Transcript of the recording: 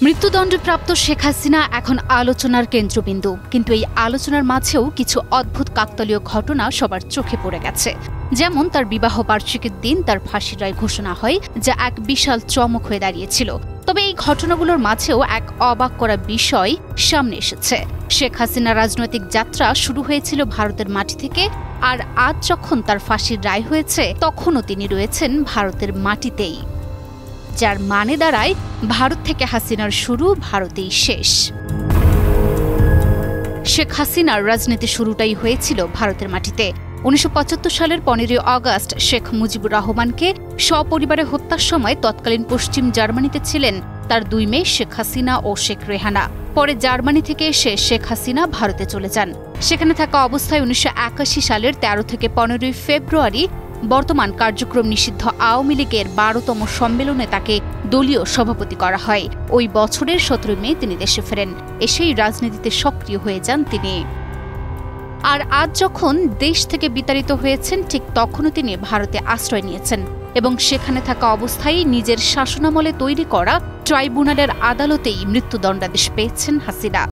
মৃত্যুদণ্ডপ্রাপ্ত শেখ হাসিনা এখন আলোচনার কেন্দ্রবিন্দু, কিন্তু এই আলোচনার মাঝেও কিছু অদ্ভুত কাকতালীয় ঘটনা সবার চোখে পড়ে গেছে। যেমন তার বিবাহ বার্ষিকীর দিন তার ফাঁসির রায় ঘোষণা হয়, যা এক বিশাল চমক হয়ে দাঁড়িয়েছিল। তবে এই ঘটনাগুলোর মাঝেও এক অবাক করা বিষয় সামনে এসেছে। শেখ হাসিনার রাজনৈতিক যাত্রা শুরু হয়েছিল ভারতের মাটি থেকে, আর আজ যখন তার ফাঁসির রায় হয়েছে তখনও তিনি রয়েছেন ভারতের মাটিতেই, যার মানে দাঁড়ায় ভারত থেকে হাসিনার শুরু, ভারতেই শেষ। শেখ হাসিনার রাজনীতি শুরুটাই হয়েছিল ভারতের মাটিতে। ১৯৭৫ সালের ১৫ই আগস্ট শেখ মুজিবুর রহমানকে সপরিবারে হত্যার সময় তৎকালীন পশ্চিম জার্মানিতে ছিলেন তার দুই মেয়ে শেখ হাসিনা ও শেখ রেহানা। পরে জার্মানি থেকে এসে শেখ হাসিনা ভারতে চলে যান। সেখানে থাকা অবস্থায় ১৯৮১ সালের ১৩ থেকে ১৫ই ফেব্রুয়ারি বর্তমান কার্যক্রম নিষিদ্ধ আওয়ামী লীগের ১২তম সম্মেলনে তাকে দলীয় সভাপতি করা হয়। ওই বছরের ১৭ মে তিনি দেশে ফেরেন। এসেই রাজনীতিতে সক্রিয় হয়ে যান তিনি। আর আজ যখন দেশ থেকে বিতাড়িত হয়েছেন, ঠিক তখনও তিনি ভারতে আশ্রয় নিয়েছেন এবং সেখানে থাকা অবস্থায় নিজের শাসনামলে তৈরি করা ট্রাইব্যুনালের আদালতেই মৃত্যুদণ্ডাদেশ পেয়েছেন হাসিনা।